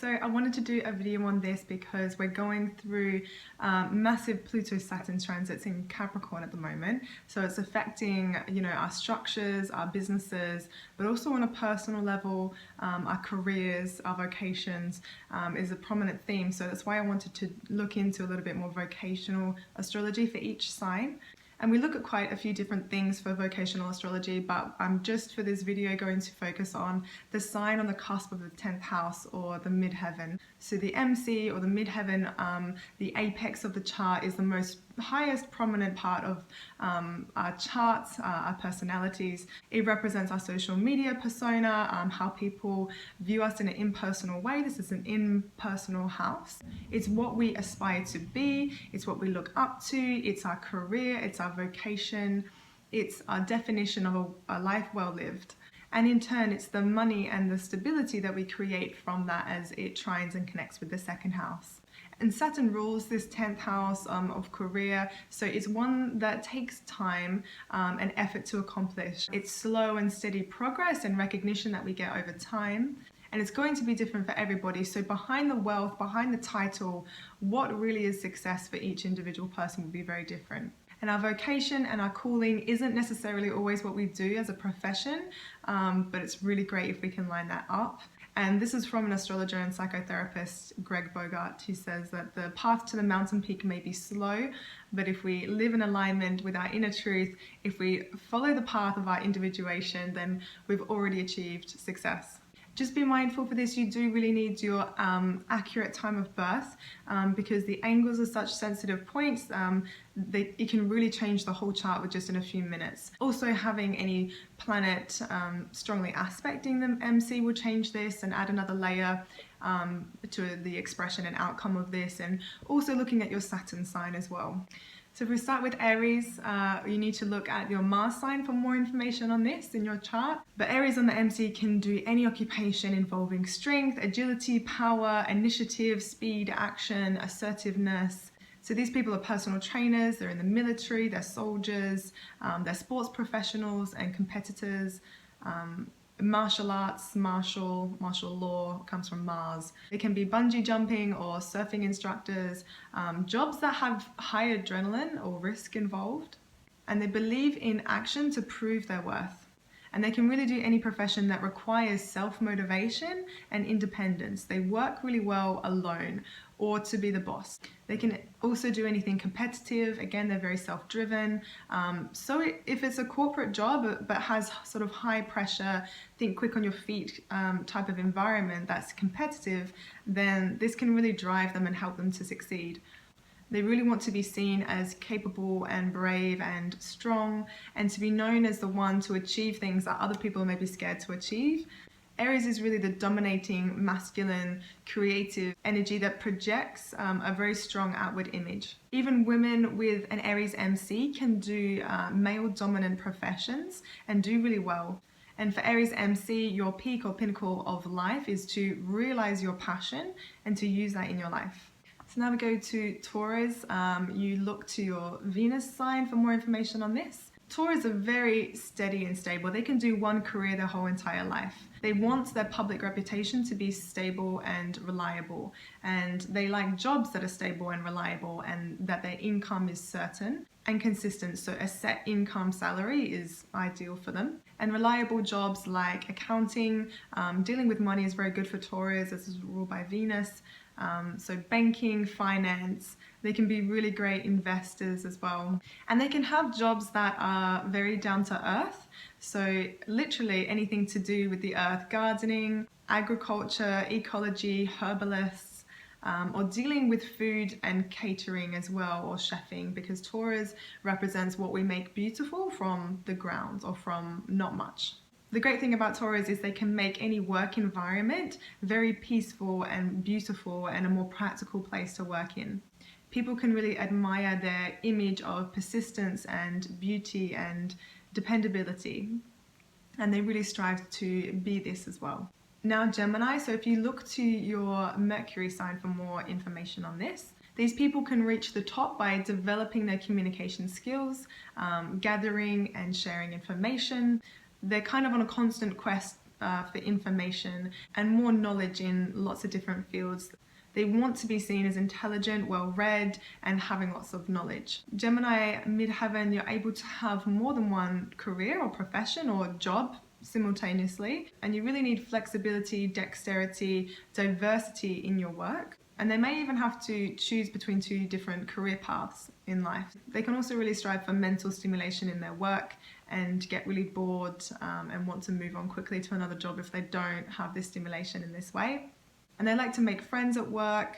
So I wanted to do a video on this because we're going through massive Pluto-Saturn transits in Capricorn at the moment. So it's affecting, our structures, our businesses, but also on a personal level, our careers, our vocations is a prominent theme. So that's why I wanted to look into a little bit more vocational astrology for each sign. And we look at quite a few different things for vocational astrology, but I'm just for this video going to focus on the sign on the cusp of the 10th house, or the midheaven. So the MC, or the midheaven, the apex of the chart, is the highest prominent part of our charts, our personalities. It represents our social media persona, how people view us in an impersonal way. This is an impersonal house. It's what we aspire to be, it's what we look up to, it's our career, it's our vocation, it's our definition of a life well lived. And in turn, it's the money and the stability that we create from that as it trines and connects with the second house. And Saturn rules this 10th house of career, so it's one that takes time and effort to accomplish. It's slow and steady progress and recognition that we get over time. And it's going to be different for everybody. So behind the wealth, behind the title, what really is success for each individual person will be very different. And our vocation and our calling isn't necessarily always what we do as a profession, but it's really great if we can line that up. And this is from an astrologer and psychotherapist, Greg Bogart, who says that the path to the mountain peak may be slow, but if we live in alignment with our inner truth, if we follow the path of our individuation, then we've already achieved success. Just be mindful for this, you do really need your accurate time of birth because the angles are such sensitive points, it can really change the whole chart with just in a few minutes. Also, having any planet strongly aspecting the MC will change this and add another layer to the expression and outcome of this, and also looking at your Saturn sign as well. So if we start with Aries, you need to look at your Mars sign for more information on this in your chart. But Aries on the MC can do any occupation involving strength, agility, power, initiative, speed, action, assertiveness. So these people are personal trainers, they're in the military, they're soldiers, they're sports professionals and competitors. Martial arts, martial law comes from Mars. They can be bungee jumping or surfing instructors, jobs that have high adrenaline or risk involved. And they believe in action to prove their worth. And they can really do any profession that requires self-motivation and independence. They work really well alone or to be the boss. They can also do anything competitive. Again, they're very self-driven. So if it's a corporate job but has sort of high pressure, think quick on your feet type of environment that's competitive, then this can really drive them and help them to succeed. They really want to be seen as capable and brave and strong, and to be known as the one to achieve things that other people may be scared to achieve. Aries is really the dominating, masculine, creative energy that projects a very strong outward image. Even women with an Aries MC can do male-dominant professions and do really well. And for Aries MC, your peak or pinnacle of life is to realize your passion and to use that in your life. So now we go to Taurus. You look to your Venus sign for more information on this. Taurus are very steady and stable. They can do one career their whole entire life. They want their public reputation to be stable and reliable, and they like jobs that are stable and reliable and that their income is certain and consistent. So a set income salary is ideal for them. And reliable jobs like accounting, dealing with money is very good for Taurus. This is ruled by Venus. So banking, finance, they can be really great investors as well. And they can have jobs that are very down to earth. So literally anything to do with the earth, gardening, agriculture, ecology, herbalists, or dealing with food and catering as well, or chefing, because Taurus represents what we make beautiful from the ground or from not much. The great thing about Taurus is they can make any work environment very peaceful and beautiful and a more practical place to work in. People can really admire their image of persistence and beauty and dependability, and they really strive to be this as well. Now Gemini, so if you look to your Mercury sign for more information on this, these people can reach the top by developing their communication skills, gathering and sharing information. They're kind of on a constant quest for information and more knowledge in lots of different fields. They want to be seen as intelligent, well-read, and having lots of knowledge. Gemini, midheaven, you're able to have more than one career or profession or job simultaneously, and you really need flexibility, dexterity, diversity in your work. And they may even have to choose between two different career paths in life. They can also really strive for mental stimulation in their work and get really bored and want to move on quickly to another job if they don't have this stimulation in this way. And they like to make friends at work,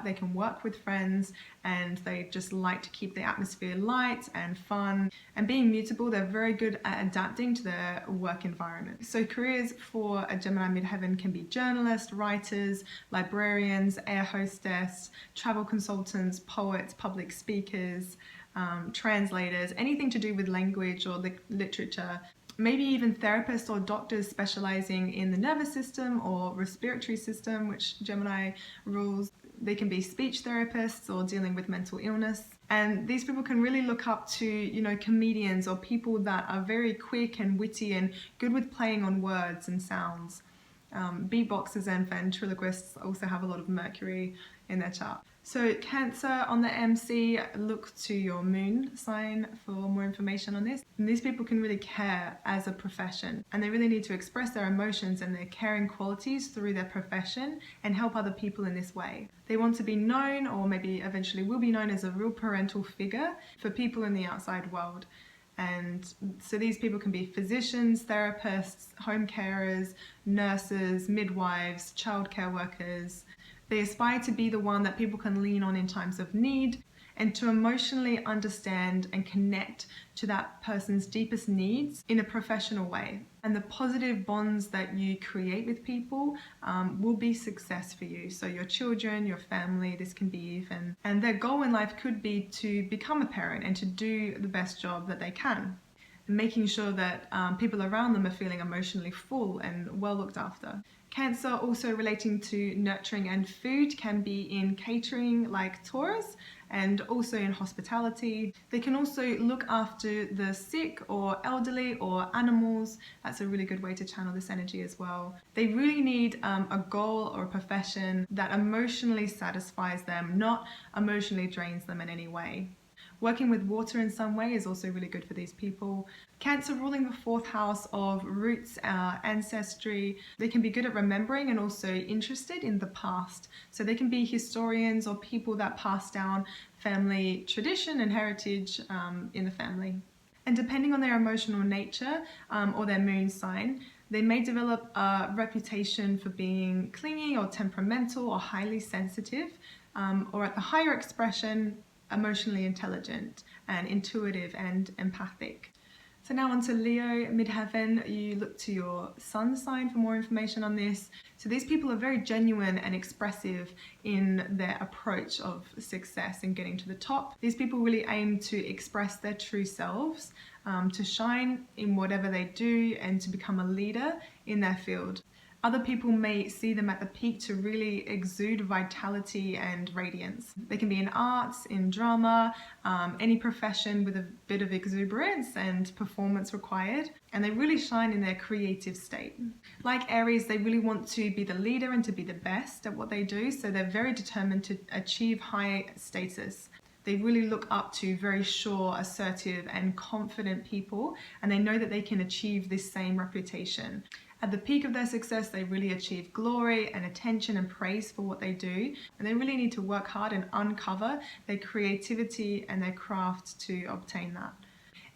they can work with friends, and they just like to keep the atmosphere light and fun. And being mutable, they're very good at adapting to their work environment. So careers for a Gemini midheaven can be journalists, writers, librarians, air hostess, travel consultants, poets, public speakers, translators, anything to do with language or the literature. Maybe even therapists or doctors specializing in the nervous system or respiratory system, which Gemini rules. They can be speech therapists or dealing with mental illness. And these people can really look up to, comedians or people that are very quick and witty and good with playing on words and sounds. Beatboxers and ventriloquists also have a lot of Mercury in their chart. So Cancer on the MC, look to your moon sign for more information on this. And these people can really care as a profession, and they really need to express their emotions and their caring qualities through their profession and help other people in this way. They want to be known, or maybe eventually will be known, as a real parental figure for people in the outside world. And so these people can be physicians, therapists, home carers, nurses, midwives, childcare workers. They aspire to be the one that people can lean on in times of need, and to emotionally understand and connect to that person's deepest needs in a professional way. And the positive bonds that you create with people will be success for you. So your children, your family, this can be even. And their goal in life could be to become a parent and to do the best job that they can. Making sure that people around them are feeling emotionally full and well looked after. Cancer, also relating to nurturing and food, can be in catering like Taurus, and also in hospitality. They can also look after the sick or elderly or animals. That's a really good way to channel this energy as well. They really need a goal or a profession that emotionally satisfies them, not emotionally drains them in any way. Working with water in some way is also really good for these people. Cancer ruling the fourth house of roots, ancestry. They can be good at remembering and also interested in the past. So they can be historians or people that pass down family tradition and heritage in the family. And depending on their emotional nature or their moon sign, they may develop a reputation for being clingy or temperamental or highly sensitive, or at the higher expression, emotionally intelligent and intuitive and empathic. So now on to Leo, midheaven. You look to your sun sign for more information on this. So these people are very genuine and expressive in their approach of success and getting to the top. These people really aim to express their true selves, to shine in whatever they do, and to become a leader in their field. Other people may see them at the peak to really exude vitality and radiance. They can be in arts, in drama, any profession with a bit of exuberance and performance required, and they really shine in their creative state. Like Aries, they really want to be the leader and to be the best at what they do, so they're very determined to achieve high status. They really look up to very sure, assertive, and confident people, and they know that they can achieve this same reputation. At the peak of their success, they really achieve glory and attention and praise for what they do, and they really need to work hard and uncover their creativity and their craft to obtain that.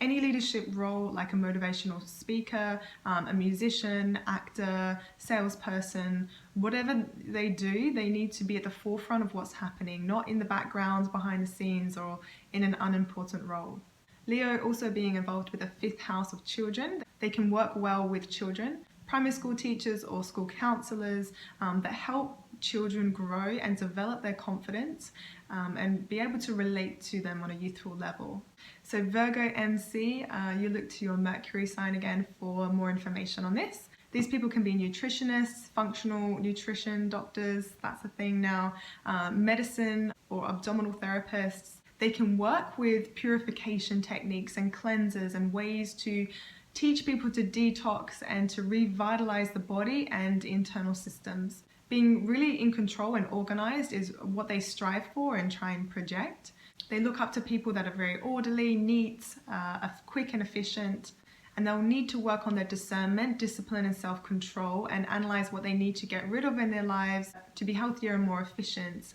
Any leadership role, like a motivational speaker, a musician, actor, salesperson, whatever they do, they need to be at the forefront of what's happening, not in the background, behind the scenes, or in an unimportant role. Leo also being involved with the fifth house of children. They can work well with children, primary school teachers or school counselors that help children grow and develop their confidence and be able to relate to them on a youthful level. So Virgo MC, you look to your Mercury sign again for more information on this. These people can be nutritionists, functional nutrition doctors, that's a thing now, medicine or abdominal therapists. They can work with purification techniques and cleansers and ways to teach people to detox and to revitalize the body and internal systems. Being really in control and organized is what they strive for and try and project. They look up to people that are very orderly, neat, quick and efficient, and they'll need to work on their discernment, discipline and self-control, and analyze what they need to get rid of in their lives to be healthier and more efficient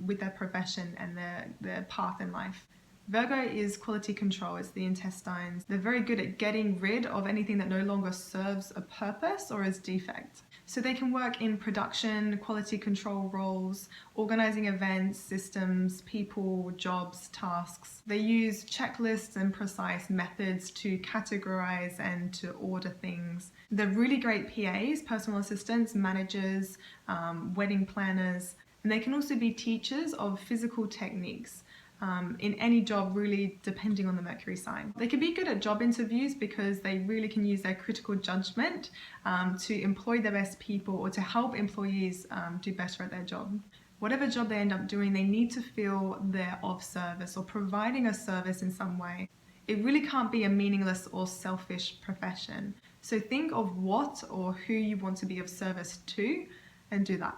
with their profession and their path in life. Virgo is quality control, it's the intestines. They're very good at getting rid of anything that no longer serves a purpose or is defect. So they can work in production, quality control roles, organizing events, systems, people, jobs, tasks. They use checklists and precise methods to categorize and to order things. They're really great PAs, personal assistants, managers, wedding planners, and they can also be teachers of physical techniques. In any job, really depending on the Mercury sign. They can be good at job interviews because they really can use their critical judgment to employ the best people or to help employees do better at their job. Whatever job they end up doing, they need to feel they're of service or providing a service in some way. It really can't be a meaningless or selfish profession. So think of what or who you want to be of service to and do that.